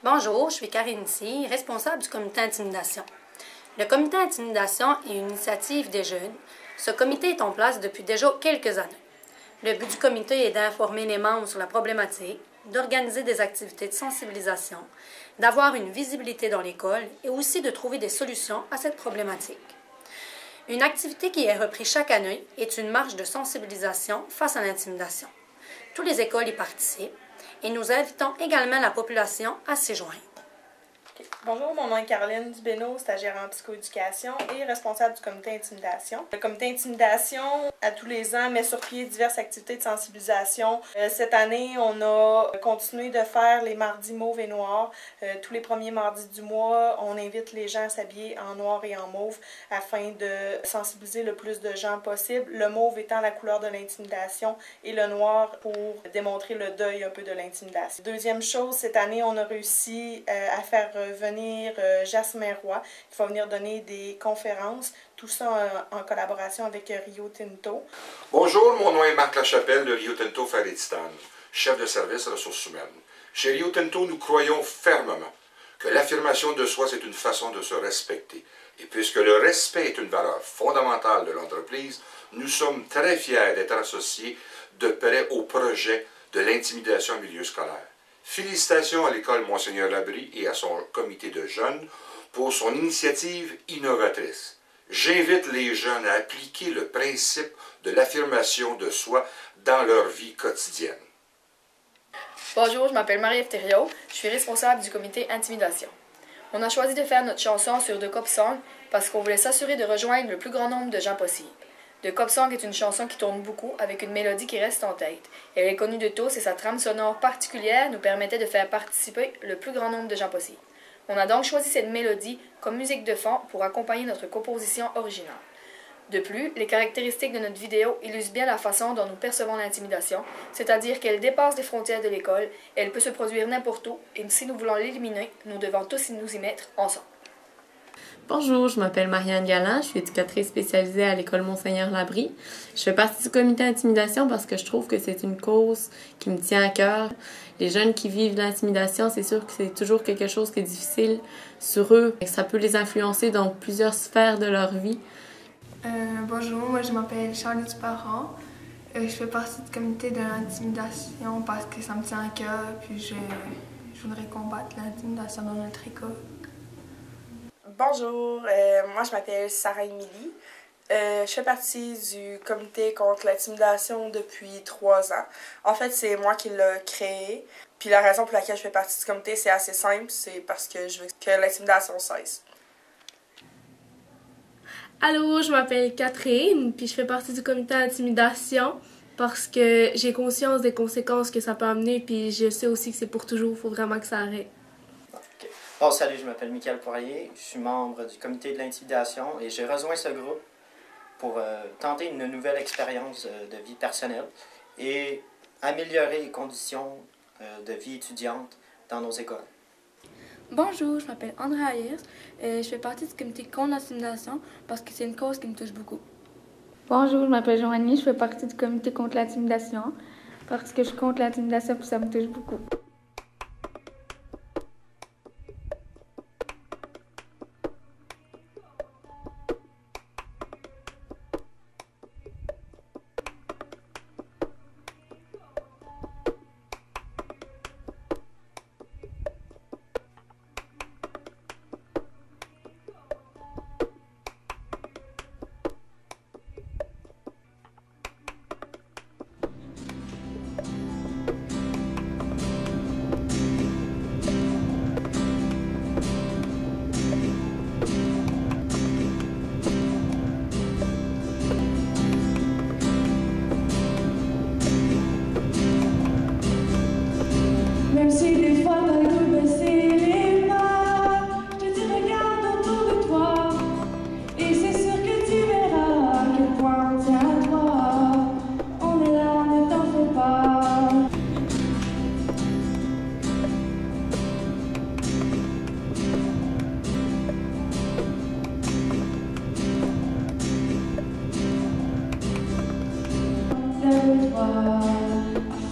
Bonjour, je suis Karine Sy, responsable du comité Intimidation. Le comité Intimidation est une initiative des jeunes. Ce comité est en place depuis déjà quelques années. Le but du comité est d'informer les membres sur la problématique, d'organiser des activités de sensibilisation, d'avoir une visibilité dans l'école et aussi de trouver des solutions à cette problématique. Une activité qui est reprise chaque année est une marche de sensibilisation face à l'intimidation. Toutes les écoles y participent et nous invitons également la population à s'y joindre. Bonjour, mon nom est Caroline Dubénaud, stagiaire en psychoéducation et responsable du comité Intimidation. Le comité Intimidation, à tous les ans, met sur pied diverses activités de sensibilisation. Cette année, on a continué de faire les mardis mauve et noirs. Tous les premiers mardis du mois, on invite les gens à s'habiller en noir et en mauve afin de sensibiliser le plus de gens possible. Le mauve étant la couleur de l'intimidation et le noir pour démontrer le deuil un peu de l'intimidation. Deuxième chose, cette année, on a réussi à faire venir Jasmin Roy, qui va venir donner des conférences, tout ça en collaboration avec Rio Tinto. Bonjour, mon nom est Marc Lachapelle de Rio Tinto Faridistan, chef de service ressources humaines. Chez Rio Tinto, nous croyons fermement que l'affirmation de soi, c'est une façon de se respecter. Et puisque le respect est une valeur fondamentale de l'entreprise, nous sommes très fiers d'être associés de près au projet de l'intimidation en milieu scolaire. Félicitations à l'école Monseigneur Labrie et à son comité de jeunes pour son initiative innovatrice. J'invite les jeunes à appliquer le principe de l'affirmation de soi dans leur vie quotidienne. Bonjour, je m'appelle Marie-Ève Thériault, je suis responsable du comité Intimidation. On a choisi de faire notre chanson sur The Cop Song parce qu'on voulait s'assurer de rejoindre le plus grand nombre de gens possible. The Cop Song est une chanson qui tourne beaucoup avec une mélodie qui reste en tête. Elle est connue de tous et sa trame sonore particulière nous permettait de faire participer le plus grand nombre de gens possible. On a donc choisi cette mélodie comme musique de fond pour accompagner notre composition originale. De plus, les caractéristiques de notre vidéo illustrent bien la façon dont nous percevons l'intimidation, c'est-à-dire qu'elle dépasse les frontières de l'école, elle peut se produire n'importe où, et si nous voulons l'éliminer, nous devons tous nous y mettre ensemble. Bonjour, je m'appelle Marianne Galland, je suis éducatrice spécialisée à l'école Monseigneur Labrie. Je fais partie du comité Intimidation parce que je trouve que c'est une cause qui me tient à cœur. Les jeunes qui vivent l'intimidation, c'est sûr que c'est toujours quelque chose qui est difficile sur eux. Ça peut les influencer dans plusieurs sphères de leur vie. Bonjour, moi je m'appelle Charlie Duparent. Je fais partie du comité de l'intimidation parce que ça me tient à cœur puis je voudrais combattre l'intimidation dans notre école. Bonjour, moi je m'appelle Sarah Émilie. Je fais partie du comité contre l'intimidation depuis 3 ans. En fait, c'est moi qui l'ai créé. Puis la raison pour laquelle je fais partie du comité, c'est assez simple, c'est parce que je veux que l'intimidation cesse. Allô, je m'appelle Catherine, puis je fais partie du comité d'intimidation parce que j'ai conscience des conséquences que ça peut amener, puis je sais aussi que c'est pour toujours, il faut vraiment que ça arrête. Okay. Bon, salut, je m'appelle Michael Poirier, je suis membre du comité de l'intimidation et j'ai rejoint ce groupe pour tenter une nouvelle expérience de vie personnelle et améliorer les conditions de vie étudiante dans nos écoles. Bonjour, je m'appelle Andrea Ayers et je fais partie du comité contre l'intimidation parce que c'est une cause qui me touche beaucoup. Bonjour, je m'appelle Joanie, je fais partie du comité contre l'intimidation parce que je suis contre l'intimidation et ça me touche beaucoup.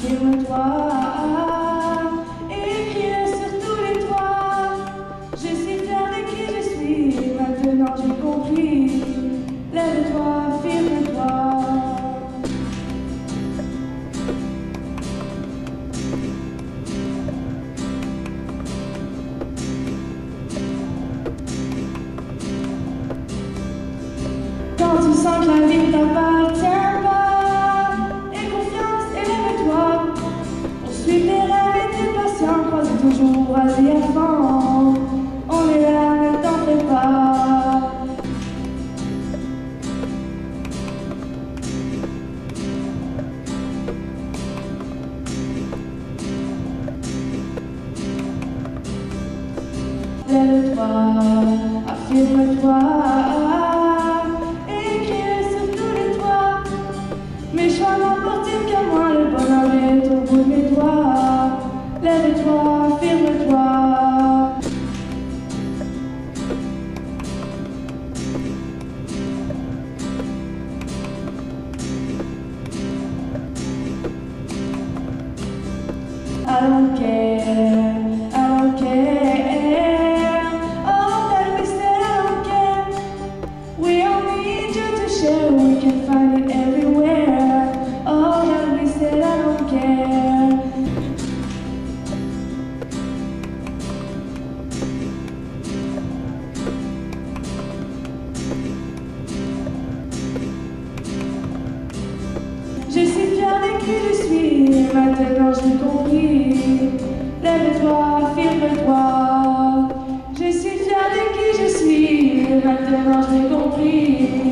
Affirme-toi, écris sur tous les toits. Quand tu sens que la vie ne t'appartient pas, aie confiance et lève-toi. Poursuis tes rêves et tes passions, croise toujours, vas-y à fond. On est là, ne t'en fais pas. Lève-toi, affirme-toi, écris sur tous les toits. Mes choix n'appartiennent qu'à moi, le bonheur est au bout de mes doigts. Lève-toi, affirme-toi. I don't care, I don't care. Oh, that we said I don't care. We all need you to share, we can find it everywhere. Oh, that we said I don't care. Je suis fière de qui je suis, maintenant je l'ai compris. Lève-toi, affirme-toi. Je suis fière de qui je suis, maintenant je l'ai compris.